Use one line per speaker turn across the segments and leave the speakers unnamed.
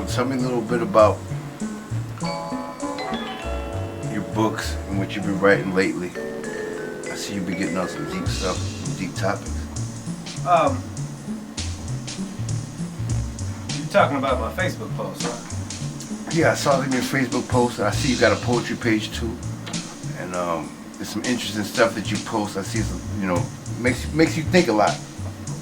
Tell me a little bit about your books and what you've been writing lately. I see you've been getting on some deep stuff, some deep topics.
Um, you talking about my Facebook post, right?
Yeah, I saw it in your Facebook post. I see you got a poetry page too, and there's some interesting stuff that you post. I see some, makes you think a lot.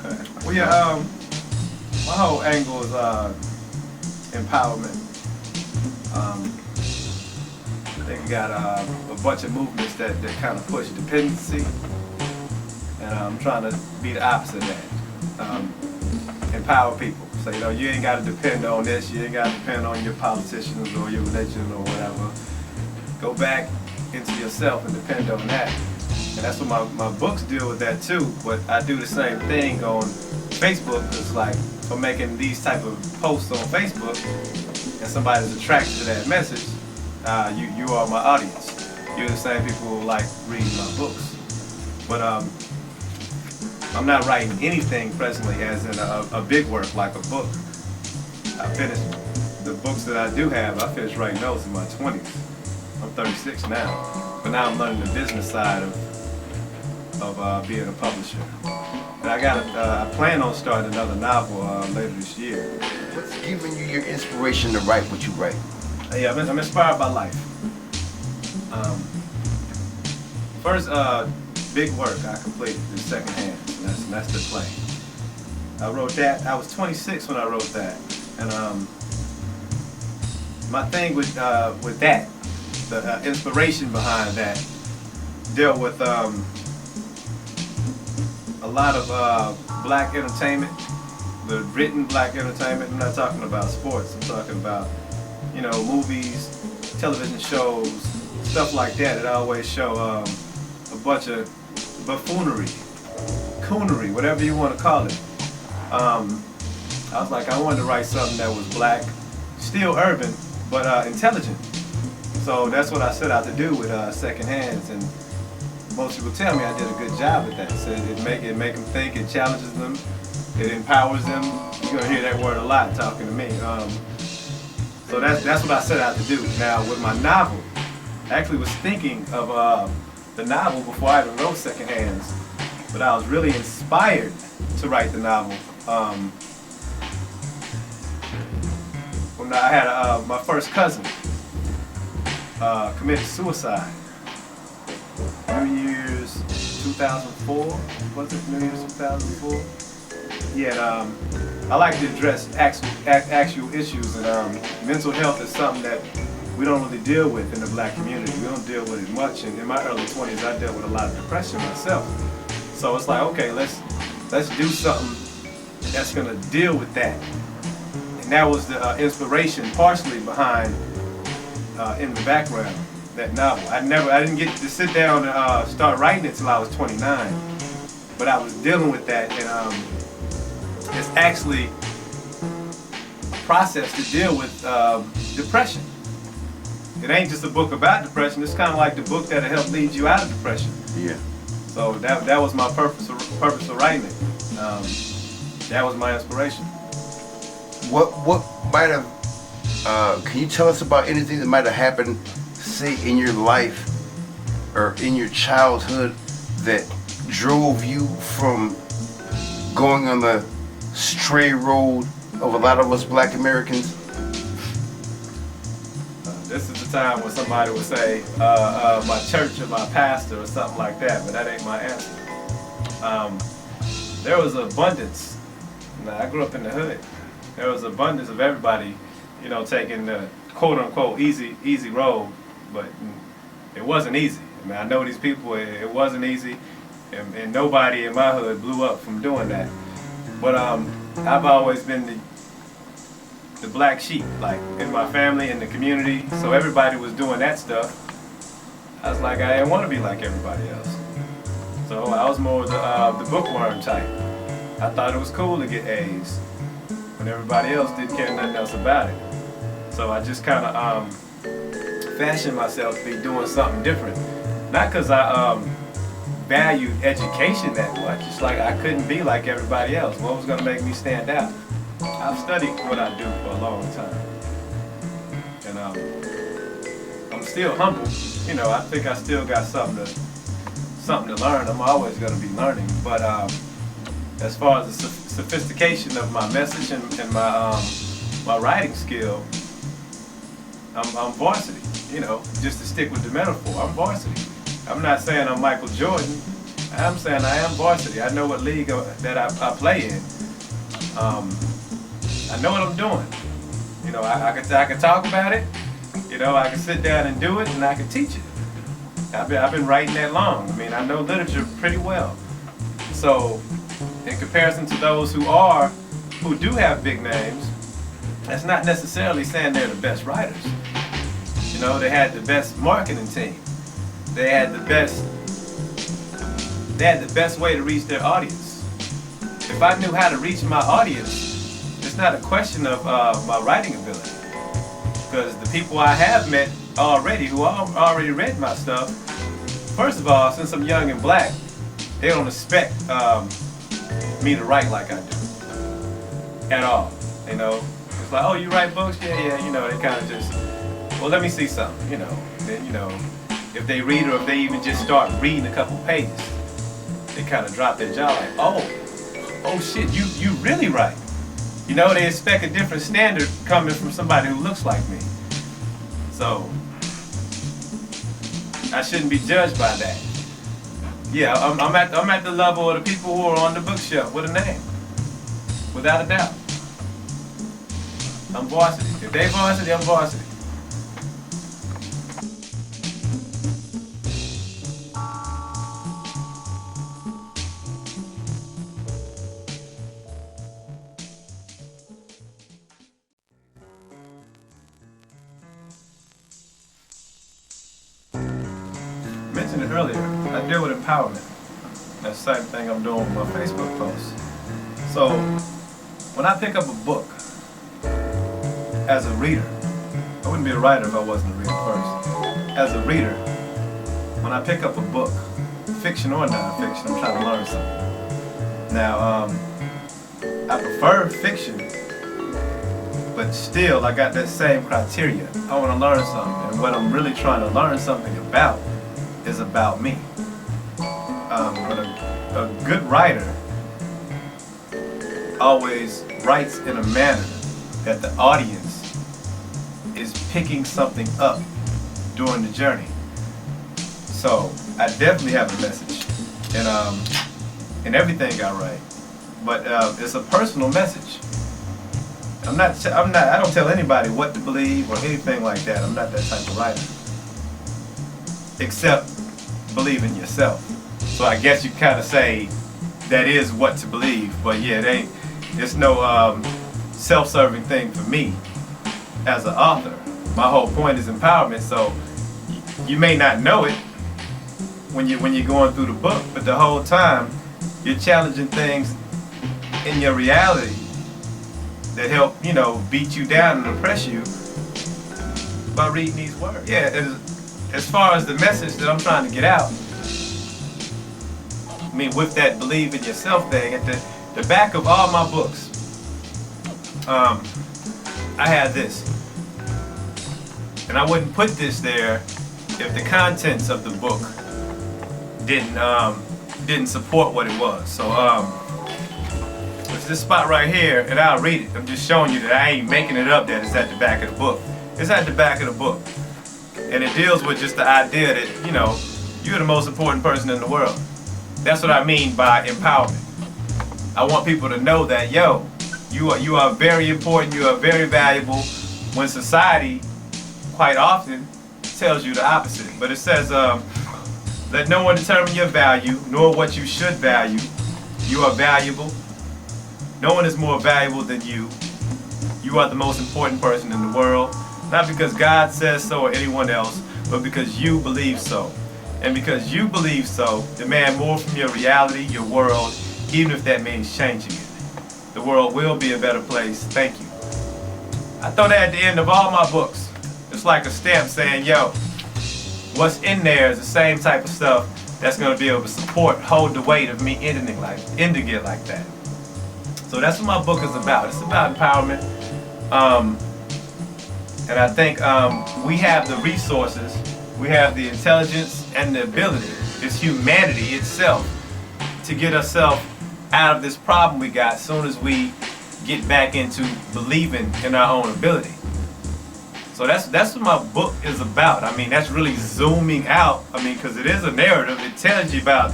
Okay. Well, yeah. My whole angle is empowerment. I think we got a bunch of movements that kind of push dependency, and I'm trying to be the opposite of that. Empower people. So you ain't got to depend on this. You ain't got to depend on your politicians or your religion or whatever. Go back into yourself and depend on that. And that's what my books deal with that too. But I do the same thing on Facebook. It's like for making these type of posts on Facebook, and somebody's attracted to that message, you are my audience. You're the same people who like reading my books. But I'm not writing anything presently as in a big work like a book. I finished the books that I do have. I finished writing those in my 20s. I'm 36 now, but now I'm learning the business side of being a publisher. And I plan on starting another novel later this year.
What's giving you your inspiration to write what you write?
Yeah, I'm inspired by life. First big work I completed is Secondhand, and that's the play. I wrote that. I was 26 when I wrote that, and my thing with that, the inspiration behind that, dealt with a lot of black entertainment, the written black entertainment. I'm not talking about sports. I'm talking about movies, television shows, stuff like that. It always show a bunch of buffoonery, coonery, whatever you want to call it. I was like, I wanted to write something that was black, still urban, but intelligent. So that's what I set out to do with Second Hands, and most people tell me I did a good job at that. So it make them think, it challenges them, it empowers them. You're gonna hear that word a lot talking to me. So that's what I set out to do. Now with my novel, I actually was thinking of the novel before I even wrote Second Hands, but I was really inspired to write the novel when I had my first cousin committed suicide. New Year's 2004, was it New Year's 2004? Yeah, I like to address actual issues, and mental health is something that we don't really deal with in the black community. We don't deal with it much, and in my early 20s I dealt with a lot of depression myself. So it's like, okay, let's do something that's gonna deal with that. And that was the inspiration partially behind in the background, that novel. I didn't get to sit down and start writing it till I was 29, but I was dealing with that, and it's actually a process to deal with depression. It ain't just a book about depression. It's kind of like the book that'll help lead you out of depression.
Yeah.
So that was my purpose of writing it. That was my inspiration.
What might have? Can you tell us about anything that might have happened, say, in your life or in your childhood that drove you from going on the stray road of a lot of us black Americans?
This is the time when somebody would say, my church or my pastor or something like that, but that ain't my answer. There was abundance. Now, I grew up in the hood. There was abundance of everybody, taking the quote-unquote easy road, but it wasn't easy. I mean, I know these people, it wasn't easy, and nobody in my hood blew up from doing that. But I've always been the black sheep, like in my family, in the community, so everybody was doing that stuff. I was like, I didn't want to be like everybody else. So I was more the bookworm type. I thought it was cool to get A's when everybody else didn't care nothing else about it. So I just kind of fashioned myself to be doing something different. Not because I valued education that much. It's like I couldn't be like everybody else. What was going to make me stand out? I've studied what I do for a long time, and I'm still humble. You know, I think I still got something to learn. I'm always going to be learning, but as far as the sophistication of my message and my writing skill, I'm varsity. You know, just to stick with the metaphor, I'm varsity. I'm not saying I'm Michael Jordan. I'm saying I am varsity. I know what league that I play in. I know what I'm doing. You know, I can talk about it. You know, I can sit down and do it, and I can teach it. I've been writing that long. I mean, I know literature pretty well. So, in comparison to those who do have big names, that's not necessarily saying they're the best writers. You know, they had the best marketing team. They had the best way to reach their audience. If I knew how to reach my audience, it's not a question of my writing ability. Because the people I have met already, who already read my stuff, first of all, since I'm young and black, they don't expect me to write like I do at all. You know, it's like, oh, you write books? Yeah. You know, they kind of just, well, let me see something. You know, then you know, if they read or if they even just start reading a couple pages, they kind of drop their jaw like, oh shit, you really write. You know, they expect a different standard coming from somebody who looks like me. So I shouldn't be judged by that. Yeah, I'm at the level of the people who are on the bookshelf with a name, without a doubt. I'm varsity. If they varsity, I'm varsity. I mentioned it earlier. I deal with empowerment. That's the same thing I'm doing with my Facebook posts. So when I pick up a book as a reader, I wouldn't be a writer if I wasn't a reader first. As a reader, when I pick up a book, fiction or non-fiction, I'm trying to learn something. Now, I prefer fiction, but still I got that same criteria. I want to learn something, and what I'm really trying to learn something about is about me. But a good writer always writes in a manner that the audience is picking something up during the journey. So I definitely have a message in everything I write, but it's a personal message. I don't tell anybody what to believe or anything like that. I'm not that type of writer. Except believe in yourself. So I guess you kind of say that is what to believe, but yeah, it's no self-serving thing for me as an author. My whole point is empowerment, so you may not know it when you're going through the book, but the whole time you're challenging things in your reality that help, you know, beat you down and oppress you by reading these words. Yeah, as far as the message that I'm trying to get out, I mean, with that believe in yourself thing, at the back of all my books, I had this. And I wouldn't put this there if the contents of the book didn't support what it was. So it's this spot right here, and I'll read it. I'm just showing you that I ain't making it up that it's at the back of the book. It's at the back of the book. And it deals with just the idea that, you know, you're the most important person in the world. That's what I mean by empowerment. I want people to know that, yo, you are very important, you are very valuable, when society quite often tells you the opposite. But it says, let no one determine your value, nor what you should value. You are valuable. No one is more valuable than you. You are the most important person in the world. Not because God says so or anyone else, but because you believe so. And because you believe so, demand more from your reality, your world, even if that means changing it. The world will be a better place. Thank you. I throw that at the end of all my books. It's like a stamp saying, yo, what's in there is the same type of stuff that's going to be able to hold the weight of me ending it like that. So that's what my book is about. It's about empowerment. Um, and I think we have the resources, we have the intelligence and the ability, it's humanity itself, to get ourselves out of this problem we got as soon as we get back into believing in our own ability. So that's what my book is about. I mean, that's really zooming out. I mean, because it is a narrative. It tells you about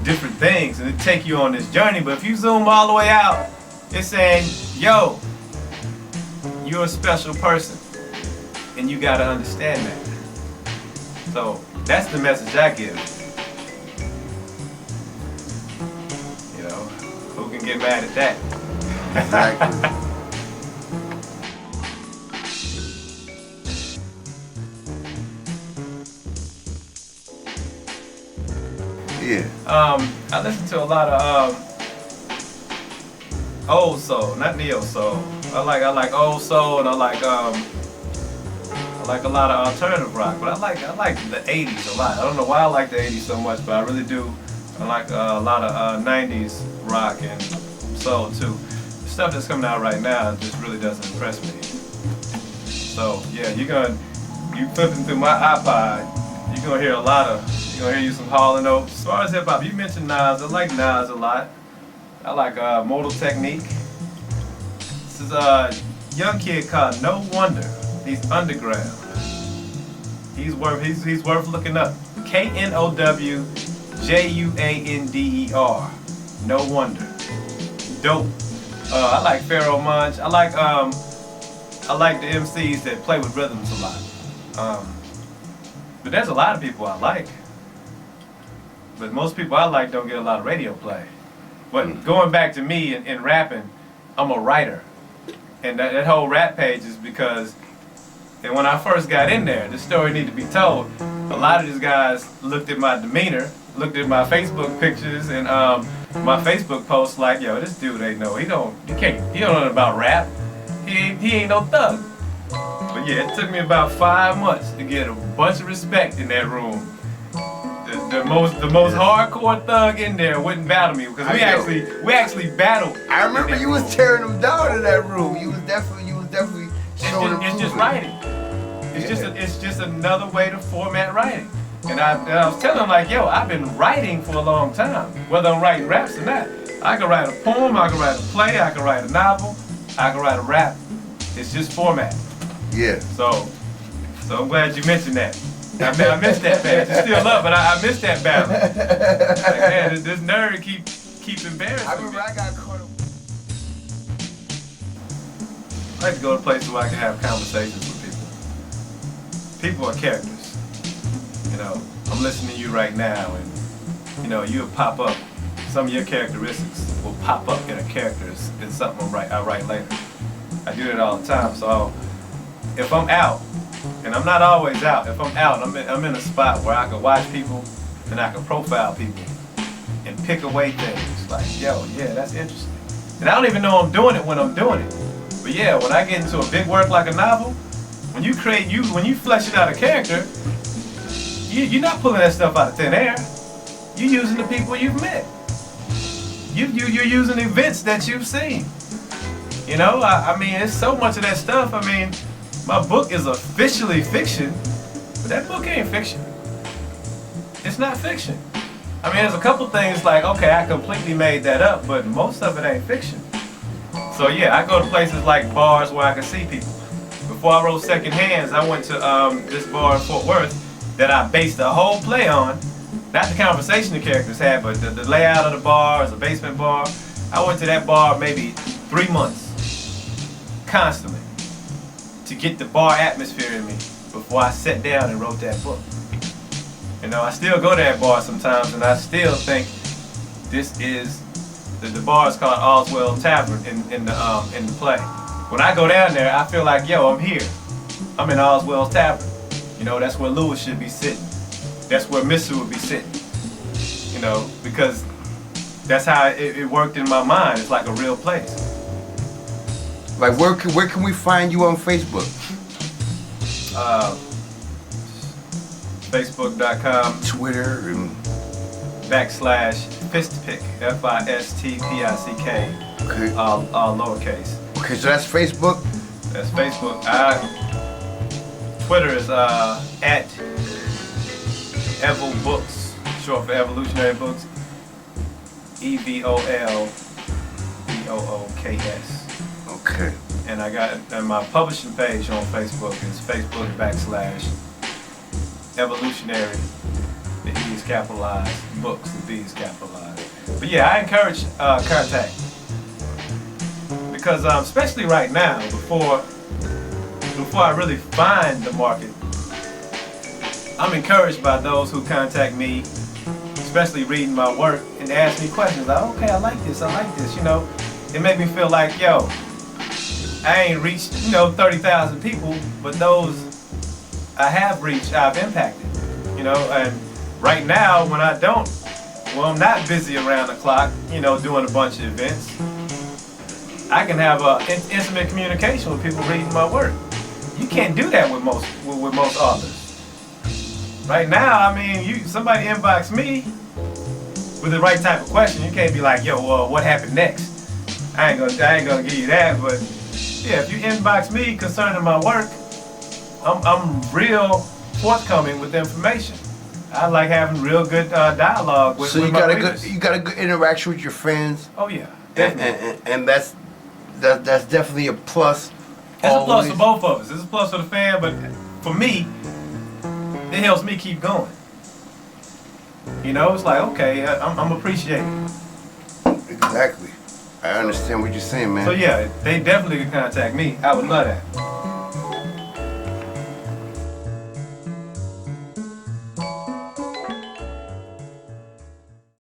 different things and it takes you on this journey. But if you zoom all the way out, it's saying, yo, you're a special person. And you got to understand that. So that's the message I give. You know, who can get mad at that?
Exactly. Yeah.
I listen to a lot of old soul, not neo soul. I like old soul, and I like a lot of alternative rock. But I like the '80s a lot. I don't know why I like the '80s so much, but I really do. I like a lot of '90s rock and soul too. The stuff that's coming out right now just really doesn't impress me. So yeah, you flipping through my iPod, you're gonna hear a lot of. You're gonna hear you some Hall & Oates. As far as hip hop, you mentioned Nas. I like Nas a lot. I like Mortal Technique. This is a young kid called No Wonder. He's underground. He's worth looking up. KNOWJUANDER. No Wonder. Dope. I like Pharaoh Monch. I like the MCs that play with rhythms a lot. But there's a lot of people I like. But most people I like don't get a lot of radio play. But going back to me and rapping, I'm a writer. And that whole rap page is because, and when I first got in there, the story needed to be told. A lot of these guys looked at my demeanor, looked at my Facebook pictures and my Facebook posts like, yo, this dude ain't know, he don't know nothing about rap. He ain't no thug. But yeah, it took me about 5 months to get a bunch of respect in that room. The most hardcore thug in there wouldn't battle me because we actually battled.
I remember you was tearing them down in that room. You was definitely showing them.
It's just writing. It's just another way to format writing. And I was telling him like, yo, I've been writing for a long time, whether I'm writing raps or not. I can write a poem, I can write a play, I can write a novel, I can write a rap. It's just format.
Yeah.
So I'm glad you mentioned that. I missed that battle. It's still up, but I missed that battle. Like, man, this nerd keep embarrassing
I remember
me.
I got caught up.
I like to go to places where I can have conversations with people. People are characters. You know, I'm listening to you right now, and you know, you'll pop up. Some of your characteristics will pop up in a character in something I write later. I do that all the time. So if I'm out, and I'm not always out. If I'm out, I'm in a spot where I can watch people and I can profile people and pick away things. Like, yo, yeah, that's interesting. And I don't even know I'm doing it when I'm doing it. But yeah, when I get into a big work like a novel, when you flesh it out a character, you're not pulling that stuff out of thin air. You're using the people you've met. You're using events that you've seen. You know, I mean, it's so much of that stuff. I mean, my book is officially fiction, but that book ain't fiction. It's not fiction. I mean, there's a couple things like, okay, I completely made that up, but most of it ain't fiction. So yeah, I go to places like bars where I can see people. Before I wrote Second Hands, I went to this bar in Fort Worth that I based the whole play on. Not the conversation the characters had, but the layout of the bar is a basement bar. I went to that bar maybe 3 months, constantly, to get the bar atmosphere in me before I sat down and wrote that book. You know, I still go to that bar sometimes, and I still think this is the bar is called Oswell Tavern in the play. When I go down there, I feel like, yo, I'm here. I'm in Oswell's Tavern. You know, that's where Lewis should be sitting. That's where Mr. would be sitting. You know, because that's how it worked in my mind. It's like a real place.
Like, where can we find you on Facebook?
Facebook.com
Twitter and
Fistpick, Fistpick,
Okay.
all lowercase.
Okay, so that's Facebook.
That's Facebook. Twitter is at Evol Books, short for Evolutionary Books. EVOLBOOKS.
Okay.
And I got my publishing page on Facebook is Facebook.com/Evolutionary. The E is capitalized, books, the B is capitalized. But yeah, I encourage contact. Because especially right now, before I really find the market, I'm encouraged by those who contact me, especially reading my work, and ask me questions like, okay, I like this, you know. It made me feel like, yo, I ain't reached, 30,000 people, but those I have reached, I've impacted, and right now, when I'm not busy around the clock, doing a bunch of events, I can have intimate communication with people reading my work. You can't do that with most authors. Right now, I mean, somebody inbox me with the right type of question. You can't be like, yo, what happened next? I ain't gonna give you that, but yeah, if you inbox me concerning my work, I'm real forthcoming with information. I like having real good dialogue with my readers.
You got a good interaction with your fans.
Oh yeah, definitely.
And that's definitely a plus.
It's a plus for both of us. It's a plus for the fan, but for me, it helps me keep going. It's like, okay, I'm appreciating.
Exactly. I understand what you're saying, man.
So yeah, they definitely could contact me. I would love that.